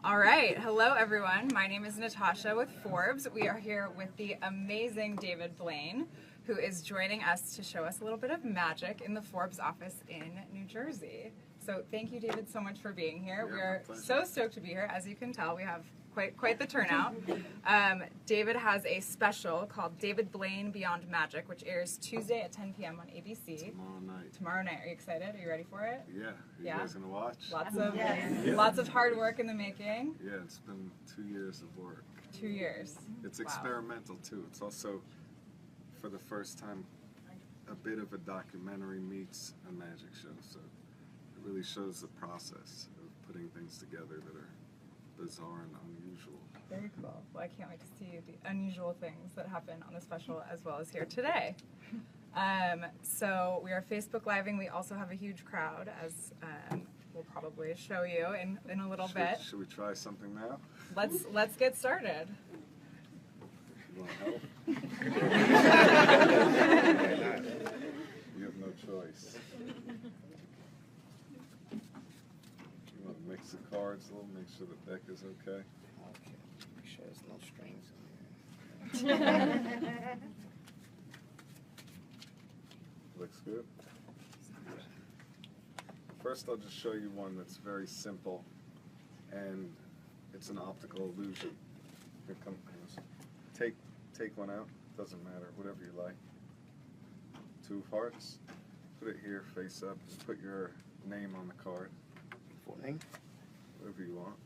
All right, hello everyone. My name is Natasha with Forbes. We are here with the amazing David Blaine, who is joining us to show us a little bit of magic in the Forbes office in New Jersey. So thank you, David, so much for being here. Yeah, We're my pleasure. so stoked to be here. As you can tell, we have quite the turnout. David has a special called David Blaine Beyond Magic, which airs Tuesday at 10 p.m. on ABC. Tomorrow night. Are you excited? Are you ready for it? Yeah. You Yeah? guys gonna watch? Lots of hard work in the making. Yeah, it's been 2 years of work. 2 years. It's Wow. experimental too. It's also, for the first time, a bit of a documentary meets a magic show. So it really shows the process of putting things together that are bizarre and unusual. Very cool. Well, I can't wait to see the unusual things that happen on the special as well as here today. So we are Facebook Living. We also have a huge crowd, as we'll probably show you in a little bit. Should we try something now? Let's get started. You want help? You have no choice. You want to mix the cards a little, make sure the deck is okay. Okay, make sure there's no strings in there. Looks good. First, I'll just show you one that's very simple, and it's an optical illusion. Here comes. Take one out. Doesn't matter. Whatever you like. 2 of hearts. Put it here, face up. Just put your name on the card. Full name? Whatever you want.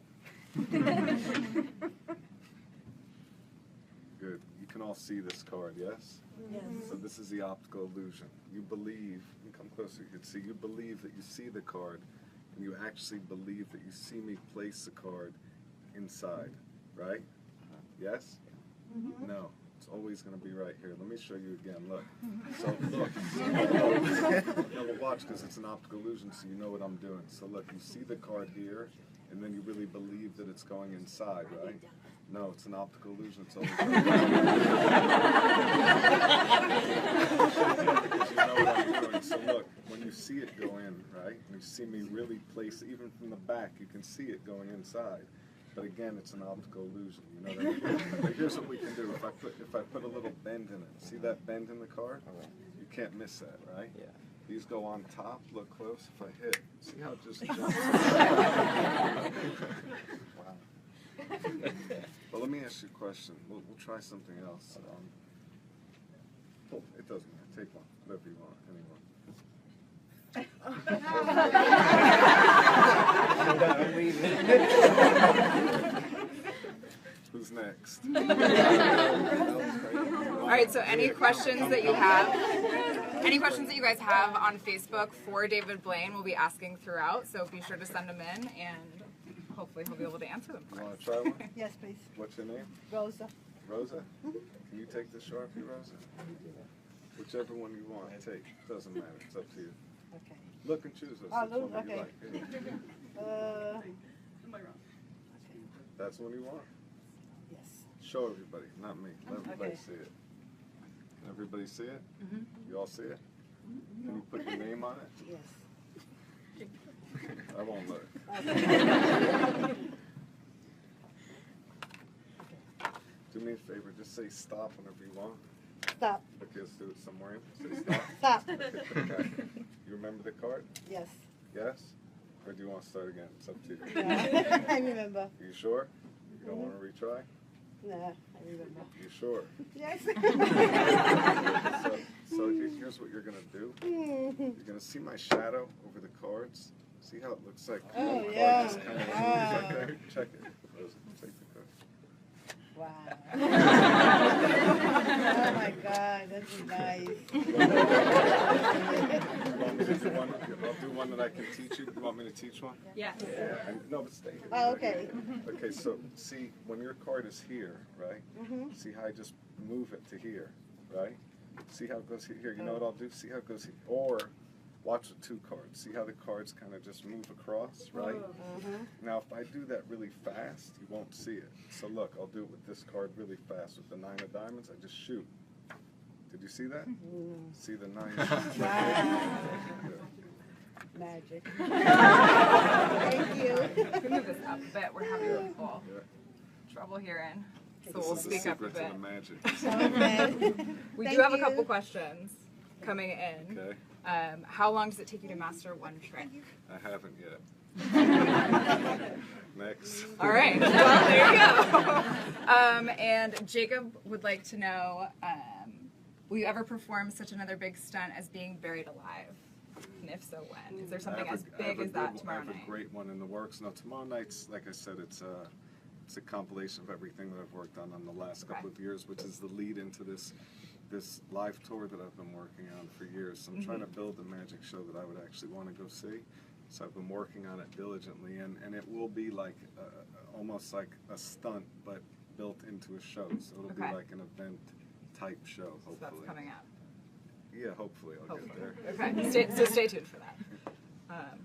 Good. You can all see this card, yes? Yes. So this is the optical illusion. You believe, and come closer, you can see, you believe that you see the card, and you actually believe that you see me place the card inside, right? Yes? Mm-hmm. No. It's always going to be right here. Let me show you again. Look. So look. No, but watch, because it's an optical illusion, so you know what I'm doing. So look, you see the card here, and then you really believe that it's going inside, right? No, it's an optical illusion. It's always right because you know what I'm doing. So look, when you see it go in, right, and you see me really place, even from the back, you can see it going inside. But again, it's an optical illusion. You know what I mean? But here's what we can do. If I put a little bend in it, see that bend in the card? You can't miss that, right? Yeah. These go on top. Look close. If I hit, see how it just jumps? Wow. But let me ask you a question. We'll try something else. It doesn't matter. Take one. Whatever you want. Who's next? All right, so any questions that you guys have on Facebook for David Blaine, we'll be asking throughout, so be sure to send them in, and hopefully he'll be able to answer them for You us. want to try one? Yes, please. What's your name? Rosa. Rosa? Can you take the Sharpie, Rosa? Whichever one you want, take. Doesn't matter. It's up to you. Okay. Look and choose us. Oh, Which one look, would you okay. like? Here. Okay. That's the one you want? Yes. Show everybody, not me. Let everybody Okay. see it. Can everybody see it? Mm-hmm. You all see it? Can you put your name on it? Yes. I won't look. Okay. Do me a favor, just say stop whenever you want. Stop. Okay, let's do it somewhere. Say stop. Stop. Okay, put the card. You remember the card? Yes. Yes? Or do you want to start again? It's up to you. Yeah. I remember. You sure? You don't want to retry? Nah, I remember. You sure? Yes. So here's what you're going to do. You're going to see my shadow over the cards. See how it looks like Oh, one card yeah. just kind of moves Wow. right there? Check it. Rosa, take the card. Wow. Oh my God, that's nice. You want me to do one? I'll do one that I can teach you. You want me to teach one? Yeah. No, but stay here. Oh, okay. Okay, so see, when your card is here, right? Mhm. See how I just move it to here, right? See how it goes here? You know what I'll do? See how it goes here? Or watch the 2 cards. See how the cards kind of just move across, right? Mhm. Now, if I do that really fast, you won't see it. So look, I'll do it with this card really fast. With the 9 of diamonds, I just shoot. Did you see that? See the 9? Wow. Magic. Thank you. We can move this up a bit. We're having a little trouble hearing. So we'll This is the speak up a secret to bit. the magic. Okay. We Thank do have a you. couple questions coming in. Okay, How long does it take you to master one trick? I haven't yet. Next. All right. Well, there you go. And Jacob would like to know, will you ever perform such another big stunt as being buried alive? And if so, when? Is there something as big as that tomorrow I have night? a great one in the works. No, tomorrow night's, like I said, it's a compilation of everything that I've worked on the last couple of years, which is the lead into this live tour that I've been working on for years. So I'm trying to build a magic show that I would actually want to go see. So I've been working on it diligently, and it will be like almost like a stunt, but built into a show. So it'll be like an event type show, hopefully. So that's coming up. Yeah, hopefully I'll get there. Okay. So stay tuned for that.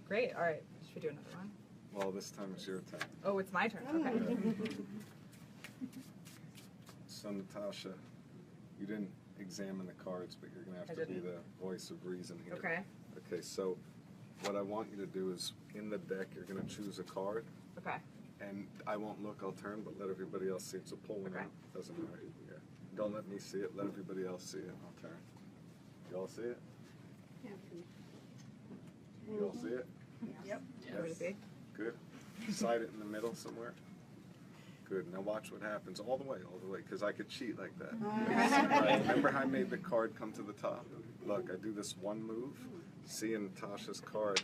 Great. All right. Should we do another one? Well, this time it's your turn. Oh, it's my turn. Okay. So Natasha, you didn't examine the cards, but you're going to have to be the voice of reason here. Okay. Okay, so what I want you to do is, in the deck, you're going to choose a card, Okay. and I won't look, I'll turn, but let everybody else see it. So pull one Okay. out. Doesn't matter. Yeah. Don't let me see it, let everybody else see it. I'll turn. You all see it? You all see it? Yep. What is it? Good. Slide it in the middle somewhere. Good. Now watch what happens all the way, because I could cheat like that. Right. Remember how I made the card come to the top? Look, I do this one move. See in Natasha's card,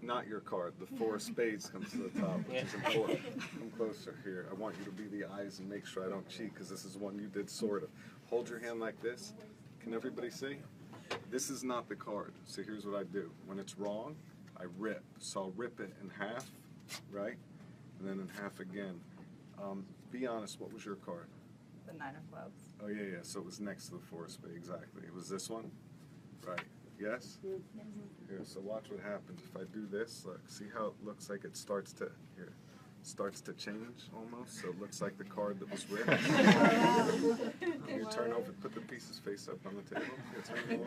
not your card, the 4 of spades comes to the top, which is important. Come closer here. I want you to be the eyes and make sure I don't cheat, because this is one you did sort of. Hold your hand like this. Can everybody see? This is not the card. So here's what I do. When it's wrong, I rip. So I'll rip it in half, right? And then in half again. Be honest, what was your card? The 9 of clubs. Oh, yeah. So it was next to the 4 of spades, exactly. It was this one? Right. Yes? Here, so watch what happens. If I do this, look, see how it looks like it starts to, here, starts to change almost? So it looks like the card that was ripped. You turn over, put the pieces face up on the table. You turn them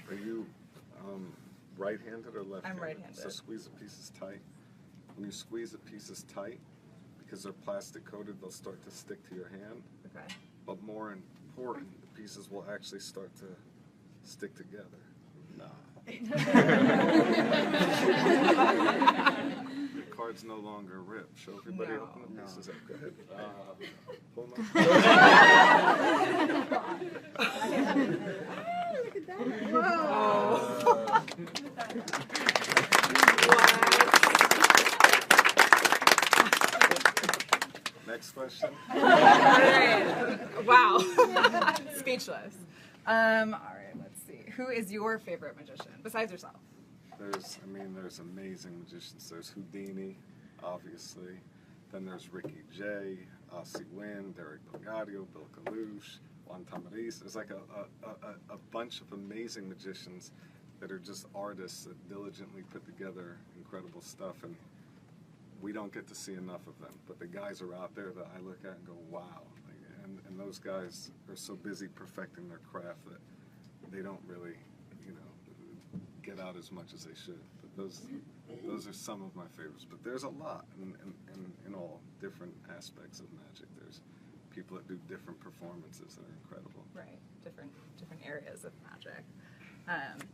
Are you right-handed or left-handed? I'm right-handed. So squeeze the pieces tight. When you squeeze the pieces tight, because they're plastic coated, they'll start to stick to your hand. Okay. But more important, the pieces will actually start to stick together. The card's no longer ripped. Show everybody No. open the pieces up. Go ahead. Pull them Look at that. Whoa. Next question. All right. Wow. Speechless. All right, let's see. Who is your favorite magician besides yourself? There's amazing magicians. There's Houdini, obviously. Then there's Ricky Jay, Ossie Wynn, Derek Delgadio, Bill Kalouche, Juan Tamariz. There's like a bunch of amazing magicians that are just artists that diligently put together incredible stuff, and we don't get to see enough of them. But the guys are out there that I look at and go, wow. And those guys are so busy perfecting their craft that they don't really, get out as much as they should. But those are some of my favorites. But there's a lot in all different aspects of magic. There's people that do different performances that are incredible. Right. Different areas of magic.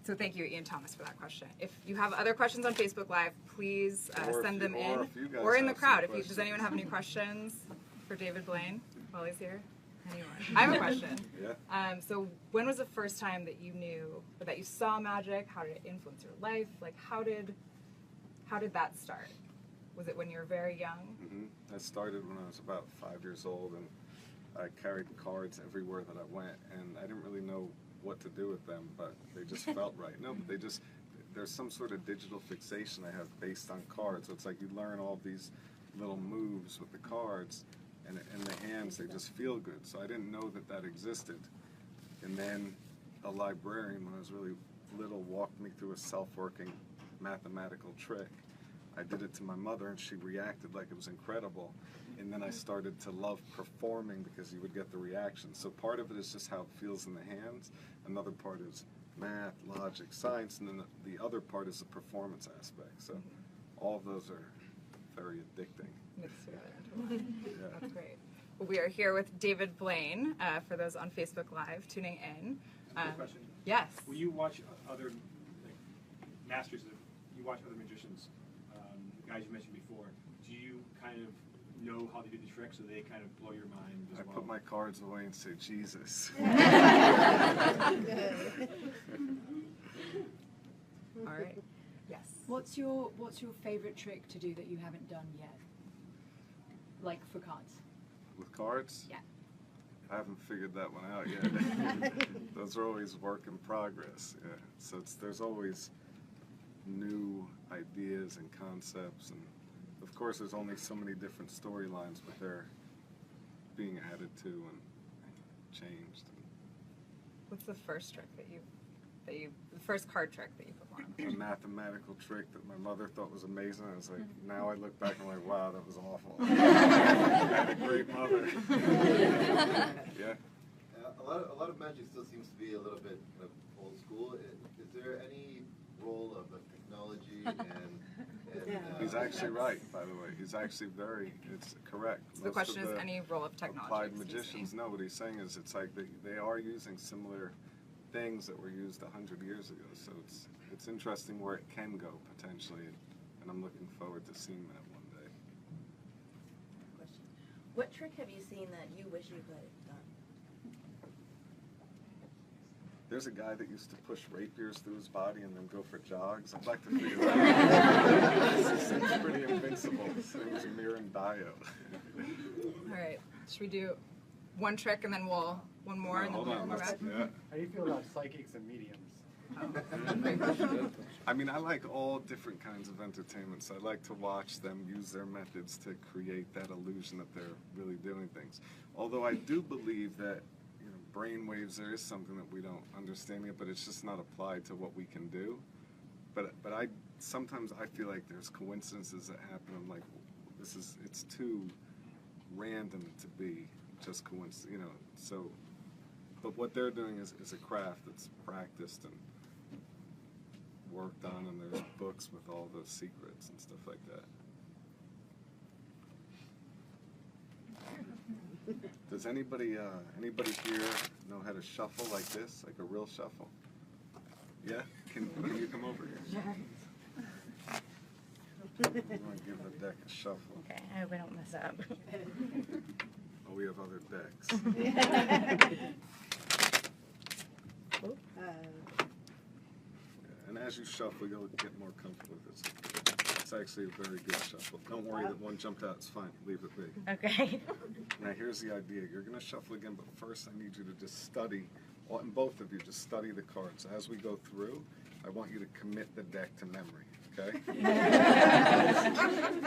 So thank you, Ian Thomas, for that question. If you have other questions on Facebook Live, please send them in, or in the crowd. Does anyone have any questions for David Blaine while he's here? Anyone? I have a question. Yeah. So when was the first time that you knew, or that you saw magic? How did it influence your life? Like, how did that start? Was it when you were very young? I started when I was about 5 years old, and I carried cards everywhere that I went, and I didn't really know what to do with them, but they just felt right. No, but there's some sort of digital fixation I have based on cards. So it's like you learn all these little moves with the cards, and in the hands they just feel good. So I didn't know that existed. And then a librarian, when I was really little, walked me through a self-working mathematical trick I did it to my mother, and she reacted like it was incredible. And then I started to love performing because you would get the reaction. So part of it is just how it feels in the hands. Another part is math, logic, science, and then the other part is the performance aspect. So all of those are very addicting. Mixed together into one. Yeah. That's great. Well, we are here with David Blaine, for those on Facebook Live tuning in. Quick question. Yes. When you watch other masters, you watch other magicians, guys you mentioned before, do you kind of know how they do the tricks, so they kind of blow your mind as I well? put my cards away and say, Jesus. All right. Yes. What's your favorite trick to do that you haven't done yet? Like for cards? With cards? Yeah. I haven't figured that one out yet. Those are always work in progress. Yeah. So there's always new ideas and concepts, and of course there's only so many different storylines, but they're being added to and changed. What's the first trick the first card trick that you performed? A mathematical trick that my mother thought was amazing. I was like, now I look back and I'm like, wow, that was awful. I had a great mother. Yeah. A lot of magic still seems to be a little bit kind of old school. Is there any role of technology and He's actually right, by the way. He's actually it's correct. So the question is, any role of technology? Applied magicians, no, what he's saying is it's like they are using similar things that were used 100 years ago. So it's interesting where it can go, potentially, and I'm looking forward to seeing that one day. Question. What trick have you seen that you wish you could have done? There's a guy that used to push rapiers through his body and then go for jogs. I'd like to figure that out. It seems pretty invincible. His name was Miran Dio. All right. Should we do one trick and then one more and then Hold we'll on. go back? Yeah. How do you feel about psychics and mediums? I mean, I like all different kinds of entertainments. I like to watch them use their methods to create that illusion that they're really doing things. Although I do believe that brain waves, there is something that we don't understand yet, but it's just not applied to what we can do. But sometimes I feel like there's coincidences that happen. I'm like, it's too random to be just coincidence, So, but what they're doing is a craft that's practiced and worked on, and there's books with all the secrets and stuff like that. Does anybody here know how to shuffle like this, like a real shuffle? Yeah? Can you come over here? Sure. You want to give the deck a shuffle? Okay, I hope I don't mess up. Oh, we have other decks. And as you shuffle, you'll get more comfortable with it. It's actually a very good shuffle. Don't worry that one jumped out. It's fine. Leave it be. Okay. Now here's the idea. You're going to shuffle again, but first I need you to just study, and both of you, just study the cards. As we go through, I want you to commit the deck to memory, okay?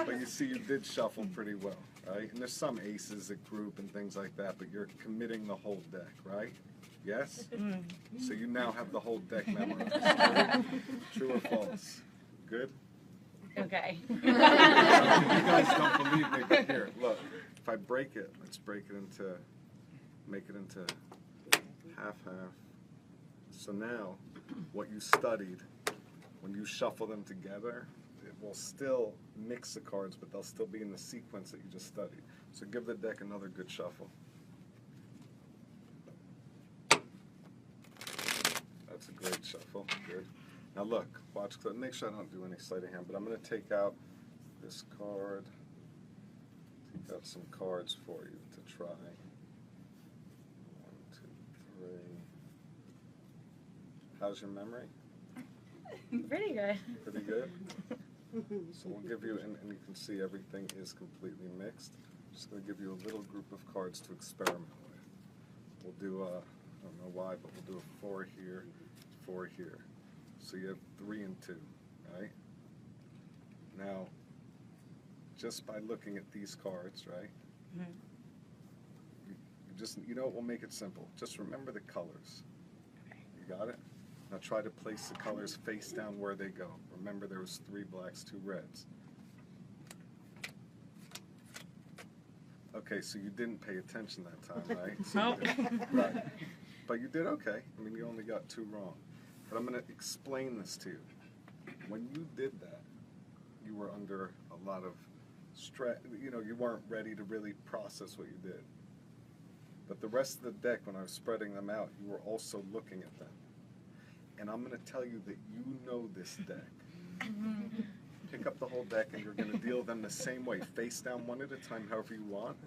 But you see, you did shuffle pretty well, right? And there's some aces that group and things like that, but you're committing the whole deck, right? Yes? So you now have the whole deck memorized. True or false? Good? Okay. You guys don't believe me, but here, look. If I break it, let's make it into half-half. So now, what you studied, when you shuffle them together, it will still mix the cards, but they'll still be in the sequence that you just studied. So give the deck another good shuffle. That's a great shuffle. Good. Now look, watch. Make sure I don't do any sleight of hand, but I'm going to take out this card. Take out some cards for you to try. 1, 2, 3. How's your memory? Pretty good. Pretty good? So we'll give you, and you can see everything is completely mixed. Just going to give you a little group of cards to experiment with. We'll do, I don't know why, but we'll do a 4 here, 4 here. So you have 3 and 2, right? Now, just by looking at these cards, right? Mm-hmm. You know what will make it simple? Just remember the colors. Okay. You got it? Now try to place the colors face down where they go. Remember there was 3 blacks, 2 reds. Okay, so you didn't pay attention that time, right? So you did, right. But you did okay. I mean, you only got 2 wrong. But I'm going to explain this to you. When you did that, you were under a lot of stress. You know, you weren't ready to really process what you did. But the rest of the deck, when I was spreading them out, you were also looking at them. And I'm going to tell you that you know this deck. Pick up the whole deck and you're going to deal them the same way. Face down one at a time, however you want.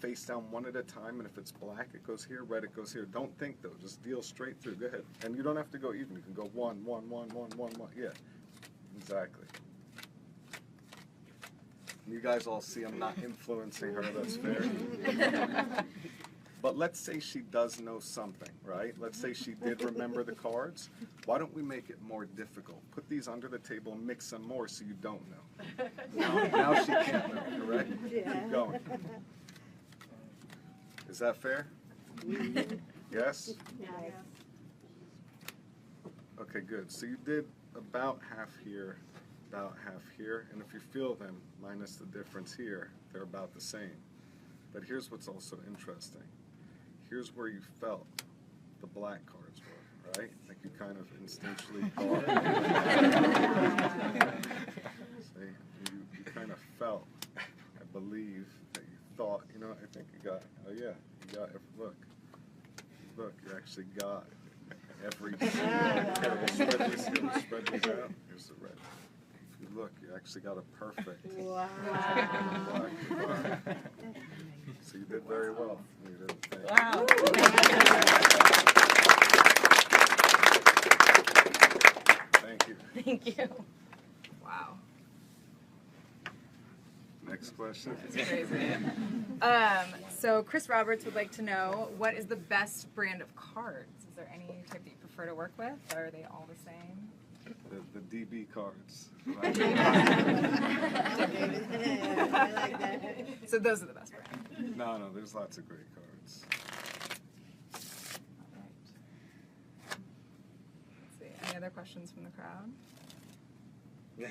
Face down one at a time, and if it's black, it goes here, red, it goes here. Don't think, though. Just deal straight through. Go ahead. And you don't have to go even. You can go 1, 1, 1, 1, 1, 1. Yeah, exactly. You guys all see I'm not influencing her. That's fair. But let's say she does know something, right? Let's say she did remember the cards. Why don't we make it more difficult? Put these under the table and mix them more so you don't know. Now she can't know, correct? Yeah. Keep going. Is that fair? Yes? Yes. Okay, good. So you did about half here, about half here, and if you feel them, minus the difference here, they're about the same. But here's what's also interesting. Here's where you felt the black cards were, right? Like you kind of instinctually thought. See, you kind of felt, I believe, that you thought, you know, I think you got, oh yeah, you got, look, you actually got every, here, we'll spread these out, here's the red. If you look, you actually got a perfect. Wow. Black. So you did very well. You did, Wow. Thank you. Thank you. Wow. Next question. That's crazy. So Chris Roberts would like to know, what is the best brand of cards? Is there any type that you prefer to work with? Or are they all the same? The DB cards. I like that. So those are the best brands. No, there's lots of great cards. All right. Let's see. Any other questions from the crowd? All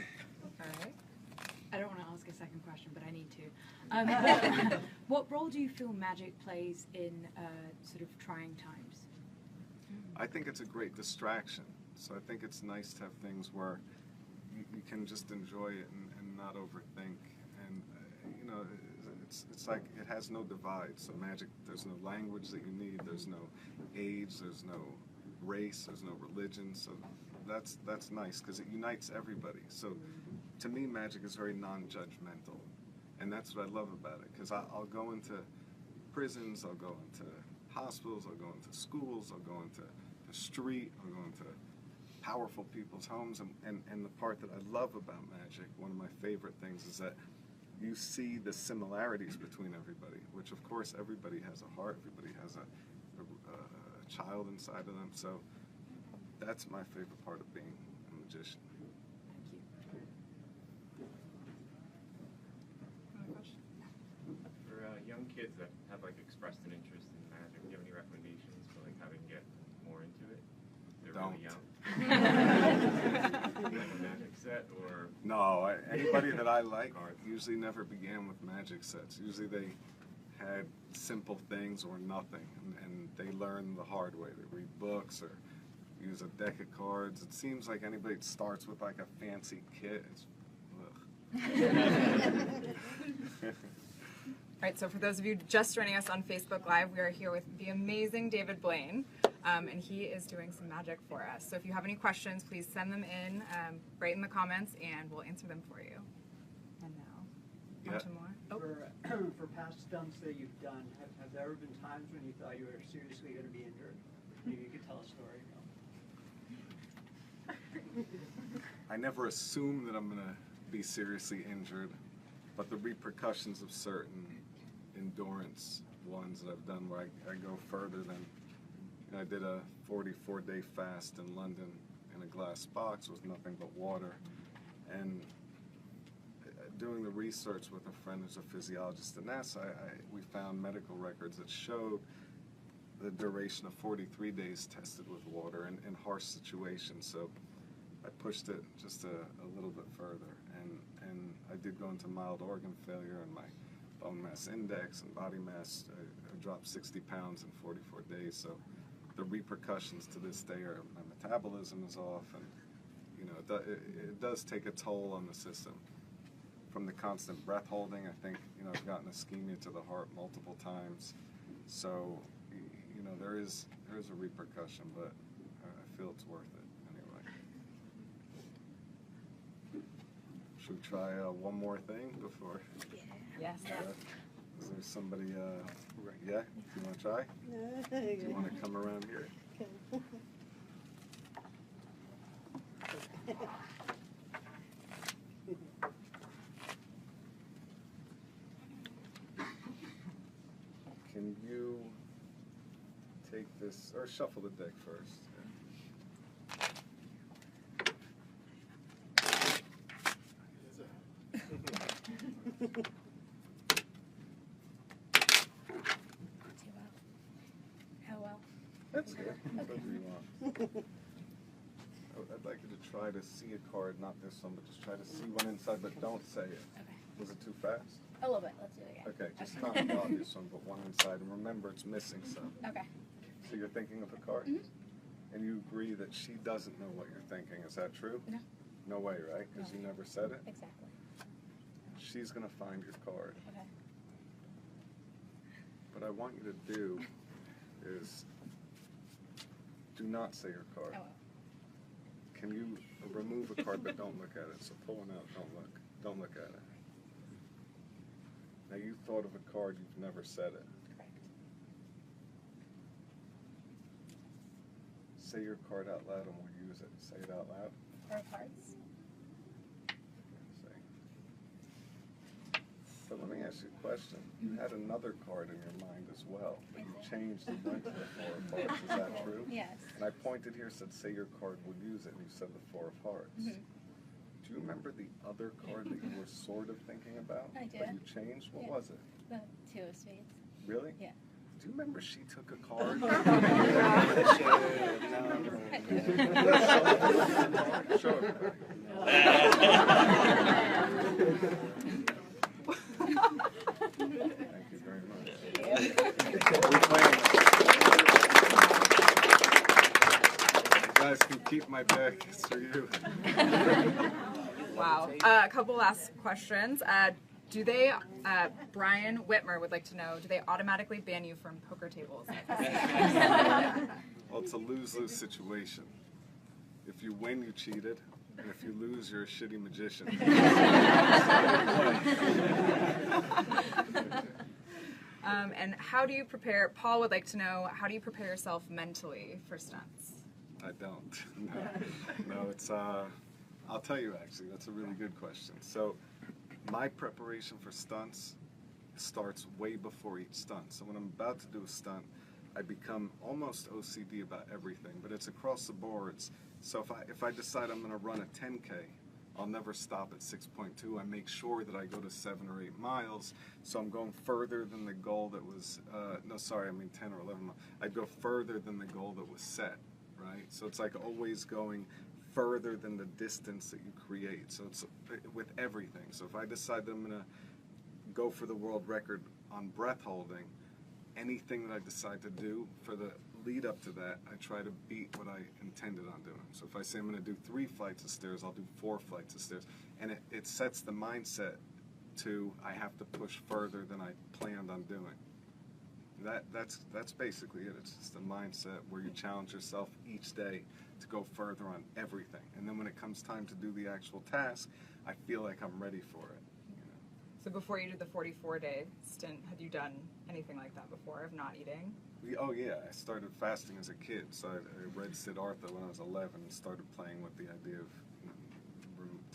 right. I don't want to ask a second question, but I need to. What role do you feel magic plays in sort of trying times? I think it's a great distraction. So I think it's nice to have things where you can just enjoy it and not overthink. And you know, it's like it has no divide. So magic, there's no language that you need. There's no age. There's no race. There's no religion. So that's nice because it unites everybody. So to me, magic is very non-judgmental, and that's what I love about it. Because I'll go into prisons. I'll go into hospitals. I'll go into schools. I'll go into the street. I'll go into powerful people's homes, and the part that I love about magic, one of my favorite things, is that you see the similarities between everybody, which of course everybody has a heart, everybody has a child inside of them, so that's my favorite part of being a magician. Another question? For young kids that have like expressed an interest in magic, do you have any recommendations for like how to get more into it? They're really young. Like a magic set or No, anybody that I like usually never began with magic sets. Usually they had simple things or nothing, and they learn the hard way. They read books or use a deck of cards. It seems like anybody that starts with like a fancy kit, it's All right, so for those of you just joining us on Facebook Live, we are here with the amazing David Blaine, and he is doing some magic for us. So if you have any questions, please send them in, right in the comments, and we'll answer them for you. And now, on to more. Oh. For past stunts that you've done, have there ever been times when you thought you were seriously going to be injured? Maybe you could tell a story. I never assume that I'm going to be seriously injured, but the repercussions of certain endurance ones that I've done where I go further than, you know, I did a 44-day fast in London in a glass box with nothing but water, and doing the research with a friend who's a physiologist in NASA, we found medical records that showed the duration of 43 days tested with water in harsh situations. So I pushed it just a little bit further, and I did go into mild organ failure, and my bone mass index and body mass. I dropped 60 pounds in 44 days, so the repercussions to this day are my metabolism is off, and you know it does take a toll on the system. From the constant breath holding, I think I've gotten ischemia to the heart multiple times, so there is a repercussion, but I feel it's worth it anyway. Should we try one more thing before? Yes. Is there somebody? Yeah. Do you want to try? Do you want to come around here? Can you take this, or shuffle the deck first? How well? That's good. Whatever you want. I'd like you to try to see a card, not this one, but just try to see one inside, but don't say it. Okay. Was it too fast? A little bit. Let's do it again. Okay, just not the obvious one, but one inside. And remember, it's missing some. Okay. So you're thinking of a card? Mhm. And you agree that she doesn't know what you're thinking. Is that true? No. No way, right? Because No. you never said it? Exactly. She's going to find your card. Okay. What I want you to do is do not say your card. I will. Can you remove a card but don't look at it? So pull one out, don't look. Don't look at it. Now you thought of a card, you've never said it. Correct. Say your card out loud and we'll use it. Say it out loud. Four of Hearts. Say. So let me ask you a question. You had another card in your mind as well, but you changed and went to the Four of Hearts. Is that true? Yes. And I pointed here, said say your card, we'll use it, and you said the Four of Hearts. Mhm. Do you remember the other card that you were sort of thinking about? I do. But you changed? What Yeah. was it? The Two of Spades. Really? Yeah. Do you remember she took a card? Show everybody. Thank you very much. You guys can keep my deck. It's for you. Wow. A couple last questions. Do they, Brian Whitmer would like to know, do they automatically ban you from poker tables? Well, it's a lose-lose situation. If you win, you cheated. And if you lose, you're a shitty magician. And how do you prepare, Paul would like to know, how do you prepare yourself mentally for stunts? I don't. No, it's, I'll tell you actually, that's a really good question. So, my preparation for stunts starts way before each stunt. So when I'm about to do a stunt, I become almost OCD about everything, but it's across the boards. So if I decide I'm going to run a 10K, I'll never stop at 6.2. I make sure that I go to 7 or 8 miles, so I'm going further than the goal that was, 10 or 11 miles. I'd go further than the goal that was set, right? So it's like always going further than the distance that you create. So it's with everything. So if I decide that I'm going to go for the world record on breath holding, anything that I decide to do for the lead up to that, I try to beat what I intended on doing. So if I say I'm going to do 3 flights of stairs, I'll do 4 flights of stairs. And it sets the mindset to I have to push further than I planned on doing. That's basically it. It's just a mindset where you challenge yourself each day to go further on everything. And then when it comes time to do the actual task, I feel like I'm ready for it. So before you did the 44-day stint, had you done anything like that before, of not eating? Oh yeah, I started fasting as a kid. So I read Siddhartha when I was 11 and started playing with the idea of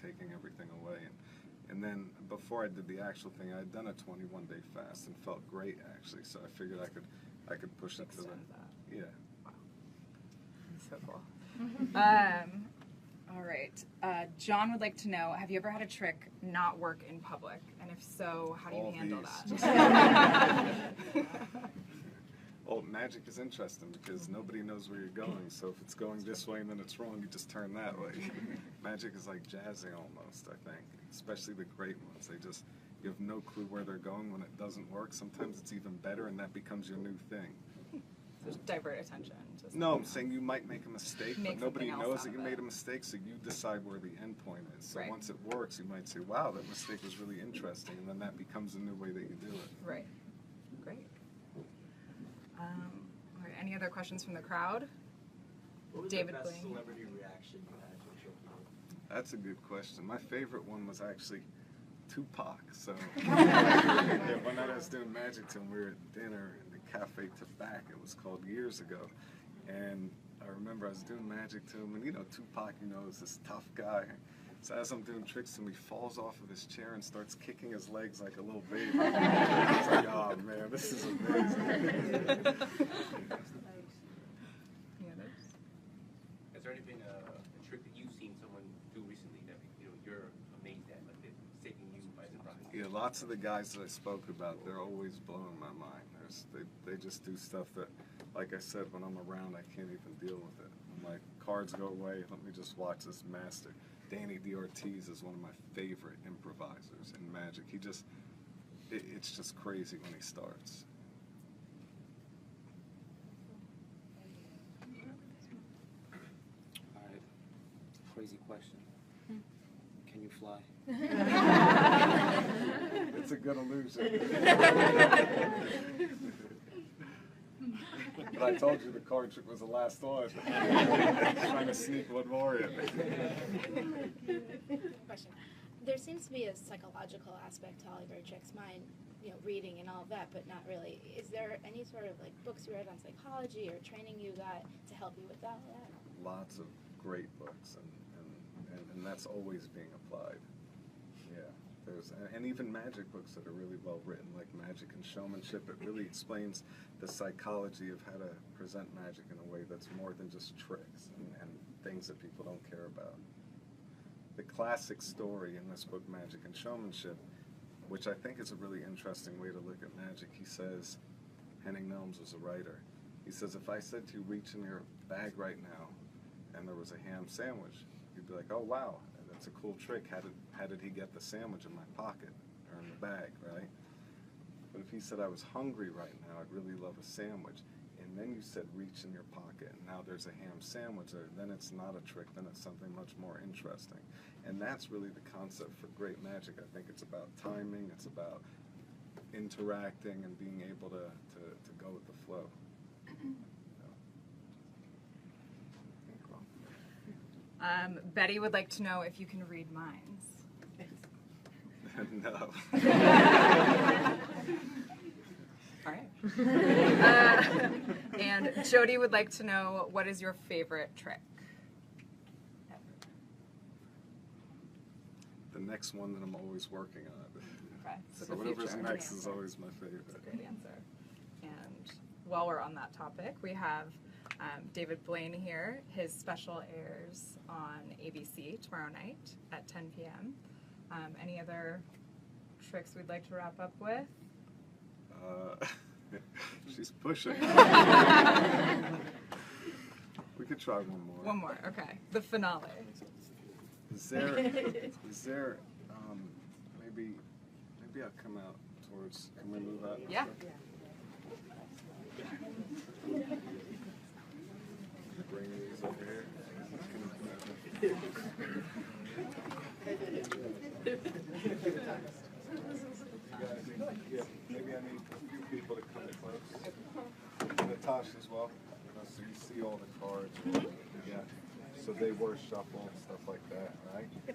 taking everything away. And then before I did the actual thing, I had done a 21-day fast and felt great actually. So I figured I could push it to the yeah. Wow, that's so cool. All right. John would like to know, have you ever had a trick not work in public? And if so, how do you All handle these. that? Well, magic is interesting because nobody knows where you're going. So if it's going this way and then it's wrong, you just turn that way. Magic is like jazzing almost, I think. Especially the great ones. You have no clue where they're going when it doesn't work. Sometimes it's even better, and that becomes your new thing. So divert attention. to No, I'm something saying you might make a mistake, Make but nobody something else knows out that you of made it. a mistake, so you decide where the end point is. So Right. once it works, you might say, wow, that mistake was really interesting, and then that becomes a new way that you do it. Right. Great. All right, any other questions from the crowd? What was David the best Blaine. celebrity reaction you had to a trick you did? That's a good question. My favorite one was actually Tupac. So yeah, one night I was doing magic to him, we were at dinner in the Cafe Tabac, it was called, years ago. And I remember I was doing magic to him, and you know, Tupac, you know, is this tough guy. So as I'm doing tricks to him, he falls off of his chair and starts kicking his legs like a little baby. I was like, oh man, this is amazing. Any others? Has there been a trick that you've seen someone do recently that you're amazed at, like it's taking you by surprise? Yeah, lots of the guys that I spoke about, they're always blowing my mind. They just do stuff that, like I said, when I'm around, I can't even deal with it. I'm like, cards go away, let me just watch this master. Danny D. Ortiz is one of my favorite improvisers in magic. He just, it's just crazy when he starts. All right. Crazy question. Can you fly? It's a good illusion. But I told you the card trick was the last one. Trying to sneak one more in. Question. There seems to be a psychological aspect to all of your tricks, mine, reading and all of that, but not really. Is there any sort of books you read on psychology or training you got to help you with all that? Lots of great books, and that's always being applied. Yeah, and even magic books that are really well written, like Magic and Showmanship. It really explains the psychology of how to present magic in a way that's more than just tricks and things that people don't care about. The classic story in this book, Magic and Showmanship, which I think is a really interesting way to look at magic. He says, Henning Nelms was a writer. He says, if I said to you, reach in your bag right now, and there was a ham sandwich, you'd be like, oh wow, that's a cool trick. How did he get the sandwich in my pocket or in the bag, right? But if he said I was hungry right now, I'd really love a sandwich, and then you said reach in your pocket, and now there's a ham sandwich there, then it's not a trick, then it's something much more interesting. And that's really the concept for great magic. I think it's about timing, it's about interacting and being able to go with the flow. Betty would like to know if you can read minds. No. All right. And Jody would like to know, what is your favorite trick? The next one that I'm always working on. Okay, So the whatever's future. next is always my favorite. Great answer. And while we're on that topic, we have David Blaine here. His special airs on ABC tomorrow night at 10 p.m. Any other tricks we'd like to wrap up with? She's pushing. We could try one more. One more, okay. The finale. Is there maybe I'll come out towards, can we move out? Yeah. Bring these over here. Yeah, maybe I need a few people to come close. Natasha as well, so you see all the cards. Yeah. So they were shuffled, stuff like that, right? You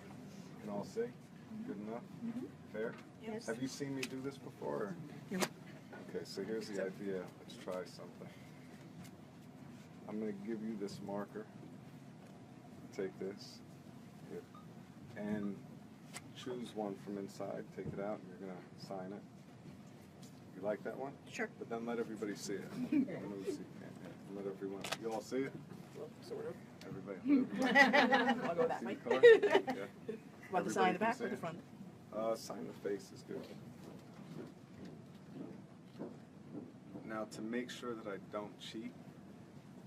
can all see? Good enough? Fair? Yes. Have you seen me do this before? Yep. Okay, so here's the idea. Let's try something. I'm going to give you this marker. Take this. Here. And choose one from inside. Take it out, and you're going to sign it. You like that one? Sure. But then let everybody see it. Let everyone. You all see it? Sort of. Everybody. I'll go that way. Yeah. Want the sign in the back or the front? Sign the face is good. Now, to make sure that I don't cheat,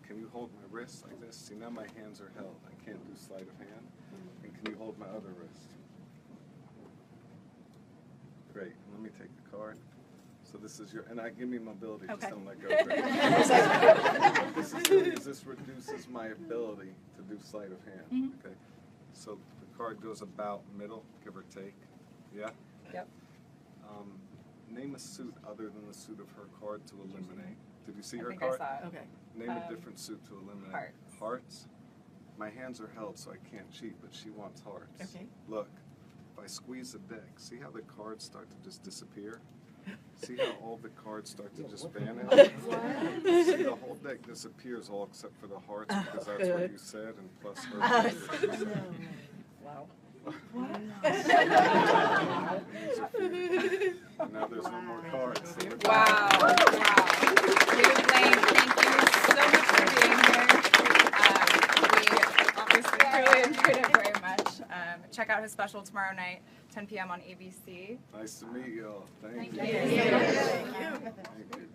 can you hold my wrist like this? See, now my hands are held. I can't do sleight of hand. And can you hold my other wrist? Great. Let me take the card. So this is your, and give me mobility, Okay. just don't let go. Great. This is good because this reduces my ability to do sleight of hand. Mhm. Okay. So the card goes about middle, give or take. Yeah? Yep. Name a suit other than the suit of her card to eliminate. Did you see I her think card? I saw it. Okay. Name a different suit to eliminate. Hearts. Hearts? My hands are held, so I can't cheat, but she wants hearts. Okay. Look, if I squeeze the deck, see how the cards start to just disappear? See how all the cards start to just vanish? See, the whole deck disappears all except for the hearts because that's what you said, and plus her. Wow. And now there's no more cards. Wow. Wow. David Blaine, thank you so much for being here. We obviously really enjoyed it very much. Check out his special tomorrow night, 10 p.m. on ABC. Nice to meet you all. Thank you. Thank you. Thank you.